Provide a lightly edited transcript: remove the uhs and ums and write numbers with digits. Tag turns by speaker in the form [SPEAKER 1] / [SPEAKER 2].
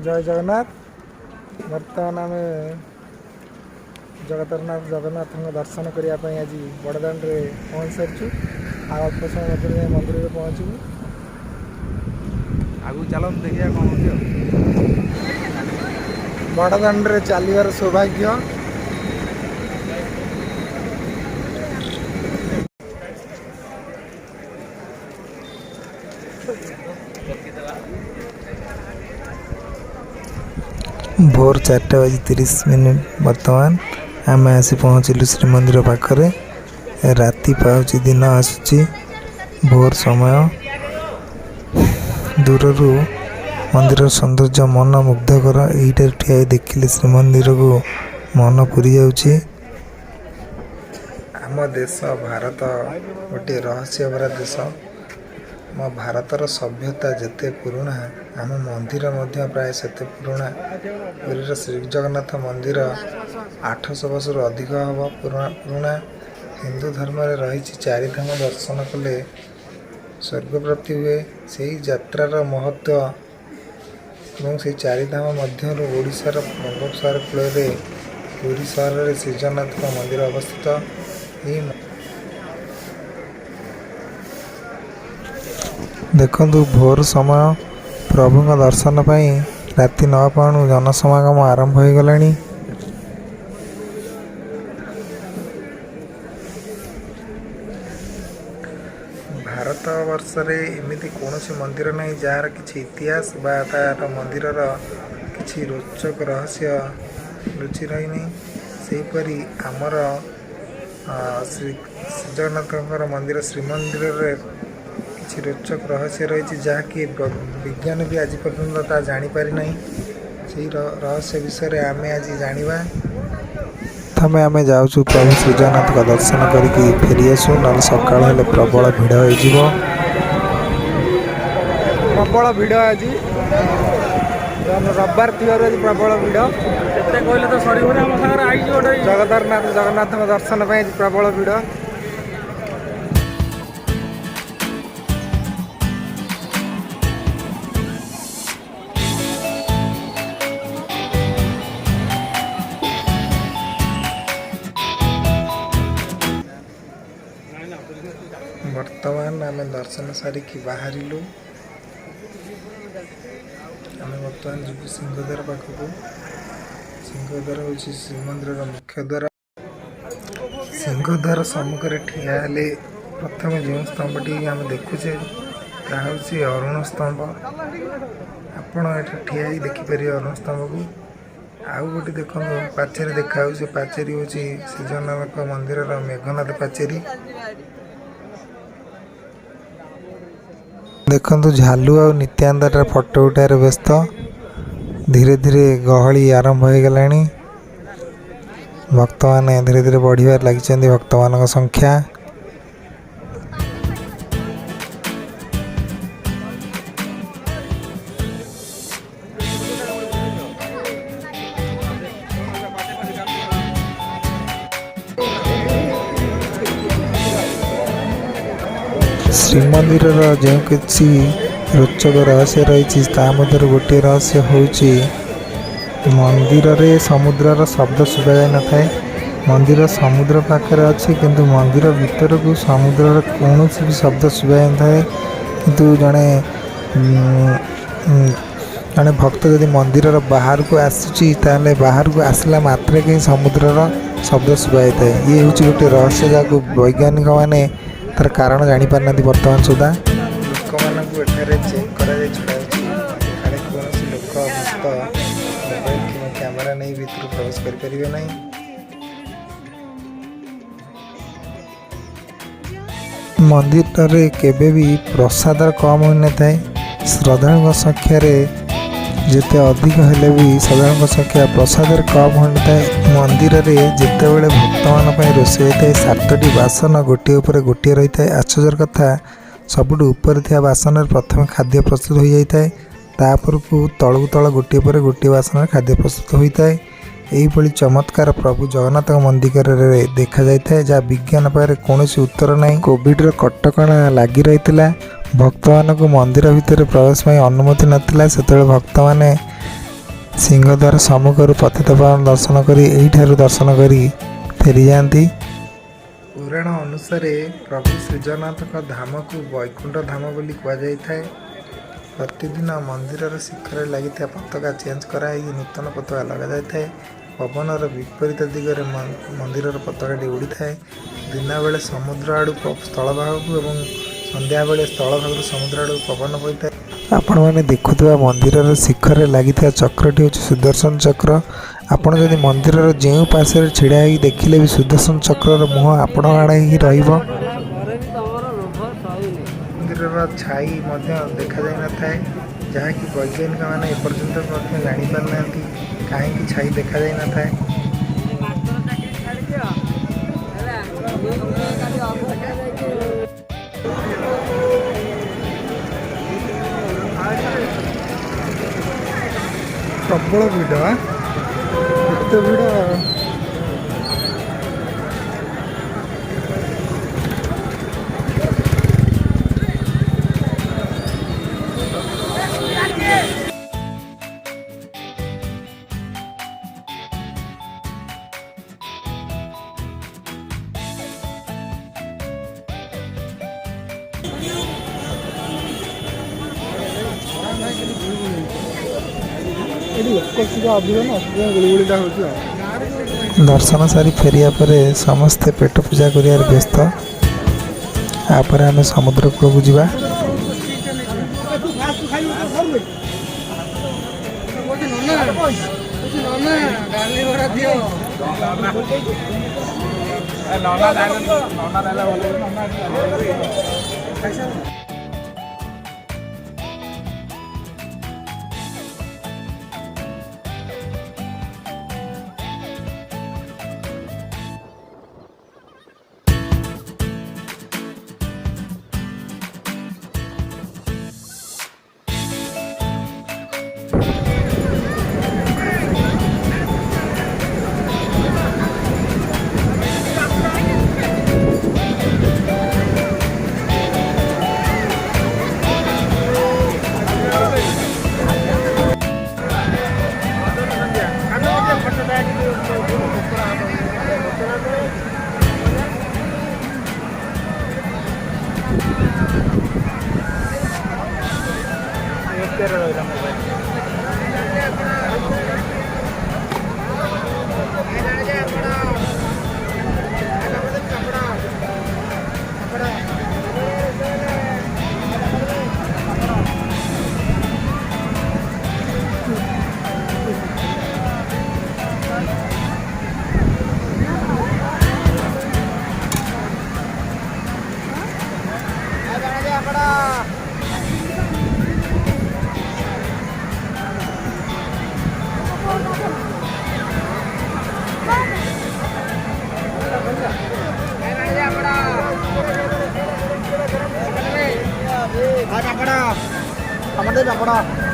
[SPEAKER 1] जय जगन्नाथ। बर्तमान आम जगन्नाथ दर्शन करने आज बड़दाण्ड पहुँच सारी अल्प समय मध्य मंदिर में पहुँचू।
[SPEAKER 2] आगू चलो देखिए कौन हो
[SPEAKER 1] बड़दाण्ड चलिबार सौभाग्य। भोर 4:30 बर्तमान आम आसी पहुँचलु श्रीमंदिर पाखरे। राति पाउची दिन आसुची भोर समय। दूर मंदिर सौंदर्य मन मुग्धकर। यहीटा ठिया देखिले श्रीमंदिर को मन पूरी जाउची। आम देश भारत गोटे रहस्य भरा देश। म भारतर सभ्यता जेते पुराणा आम मंदिर मध्य प्राय सेते पुराणा। पुरीर श्री जगन्नाथ मंदिर 800 वर्ष अधिक हम पुराणा। हिंदू धर्म में रही 4 धाम दर्शन कले स्वर्ग प्राप्ति हुए। से यात्रार महत्व और से 4 धाम मध्य ओडिशार बंगोपसागर कूल पुरी सहर में श्री जगन्नाथ मंदिर अवस्थित। देखंतु भोर समय प्रभु दर्शन पाई राति 9 पाणु जनसमागम आरंभ हो गलानी। भारत वर्ष रे एमिति कौनसी मंदिर नहीं जार किछि इतिहास बा तार मंदिरर किछि रोचक रहस्य लुचि रही नहीं। सेहीपरि आमर श्री जगन्नाथ मंदिर श्रीमंदिर रे किछि रोचक रहस्य रही जहाँकि विज्ञान भी आज पर्यंत ता जानीपारी नहीं। से रहस्य विषय आम आज जाना। प्रथमे आम जाऊँ प्रभु श्री जगन्नाथ का दर्शन करके फेरी आसू ना सकाल हेले प्रबल भिड़ हो। प्रबल भिड़ आज रविवार थी आज प्रबल भिड़। कहले तो सर जगन्नाथ दर्शन पाई प्रबल भिड़। वर्तमान आम दर्शन सारिकी बाहरिलु। आम बर्तमान जीव सिंहद्वार पाखक। सिंहद्वार हूँ श्रीमंदिर मुख्य द्वार। सिंहद्वार सम्मुखें ठिया हेले प्रथम जो स्तंभटी आम देखुचे ता हूँ अरुण स्तंभ। आपण एटा ठिया ही देखिपारे अरुण स्तंभ को। आउ गोटे देखो पाचेरी देखा पाचेरी हूँ श्री जगन्नाथ मंदिर मेघनाथ पाचेरी। देखु झालू आ नित्यानंद फोटो उठार व्यस्त। धीरे धीरे गहली आरंभ हो गला। भक्त मैंने धीरे धीरे बढ़िबार लगी भक्त मान संख्या। श्रीमंदिर जो किसी रोचक रहस्य रही मध्य गोटे रहस्य हूँ मंदिर रे समुद्रर शब्द शुभा जाए न थाए। मंदिर समुद्र पाखे अच्छे किंतु मंदिर भीतर को समुद्र कौन भी शब्द शुभा जाए थाए। किंतु जड़े जड़े भक्त जदि मंदिर बाहर को आसुची ताले बाहर को आसला मात्रे कहीं समुद्रर शब्द शुभा जाए। ये हूँ गोटे रहस्य जहाँ वैज्ञानिक मैंने तार कारण जापार ना बर्तमान सुधा। लोक मानू एठारे चेक करा कौन लोक भक्त मोबाइल कि कैमेरा नहीं भीतर प्रवेश करें ना। मंदिर केबे भी प्रसाद कम हो न थाए। श्रद्धालु संख्या जिते अधिक हेले भी श्रद्धालु संख्या प्रसाद कम हो न थाए। मंदिर में जितेबाला भक्त मान रोषे होता है 7टी बासन गोटे उपर गोटे रही है। आश्चर्य कथा सबुठ उपर थी बासन प्रथम खाद्य प्रस्तुत हो जाता है। तापर को तलू तल गोटे पर गोटे बासन खाद्य प्रस्तुत होता है। यही चमत्कार प्रभु जगन्नाथ मंदिर में देखा जाता है जहाँ विज्ञान पाखे कौन उत्तर ना। कोविड कटकणा लगी रही भक्त मान मंदिर भितर प्रवेश अनुमति नाला। से भक्त मैंने ସିଂହଦ୍ୱାର ସମ୍ମୁଖରୁ ପତିତପାବନ ଦର୍ଶନ କରି ଏହିଠାରୁ ଦର୍ଶନ କରି ଫେରିଯାଆନ୍ତି। ପୁରାଣ ଅନୁସାରେ ପ୍ରଭୁ ଶ୍ରୀଜଗନ୍ନାଥଙ୍କ ଧାମକୁ ବୈକୁଣ୍ଠ ଧାମ ବୋଲି କୁହାଯାଇଥାଏ। ପ୍ରତିଦିନ ମନ୍ଦିରର ଶିଖରରେ ଲାଗିଥିବା ପତାକା ଚେଞ୍ଜ କରାଯାଇ ନୂତନ ପତାକା ଲଗାଯାଇଥାଏ। ପବନର ବିପରୀତ ଦିଗରେ ମନ୍ଦିରର ପତାକାଟି ଉଡ଼ିଥାଏ। ଦିନବେଳେ ସମୁଦ୍ର ଆଡ଼କୁ ସ୍ଥଳଭାଗକୁ ଏବଂ ସନ୍ଧ୍ୟାବେଳେ ସ୍ଥଳଭାଗରୁ ସମୁଦ୍ର ଆଡ଼କୁ ପବନ ବହିଥାଏ। ଆପଣମାନେ ଦେଖୁଥିବା ମନ୍ଦିରର ଶିଖରରେ ଲାଗିଥିବା ଚକ୍ରଟି ହେଉଛି ସୁଦର୍ଶନ ଚକ୍ର। ଆପଣ ଯଦି ମନ୍ଦିରର ଯେଉଁ ପାର୍ଶ୍ୱରେ ଛିଡ଼ା ହେଇକି ଦେଖିଲେ ବି ସୁଦର୍ଶନ ଚକ୍ରର ମୁହଁ ଆପଣଙ୍କ ଆଡ଼େ ହିଁ ରହିବ। ମନ୍ଦିରର ଛାଇ ମଧ୍ୟ ଦେଖାଯାଇନଥାଏ, ଯାହାକି ବୈଜ୍ଞାନିକମାନେ ଏପର୍ଯ୍ୟନ୍ତ ମଧ୍ୟ ଜାଣିପାରିନାହାନ୍ତି କାହିଁକି ଛାଇ ଦେଖାଯାଇନଥାଏ। ପ୍ରବଳ ଭିଡ଼, ଏତେ ଭିଡ଼। ଦର୍ଶନ ସାରି ଫେରିବା ପରେ ସମସ୍ତେ ପେଟ ପୂଜା କରିବାରେ ବ୍ୟସ୍ତ। ତାପରେ ଆମେ ସମୁଦ୍ର କୂଳକୁ ଯିବା।
[SPEAKER 2] ପାପଡ଼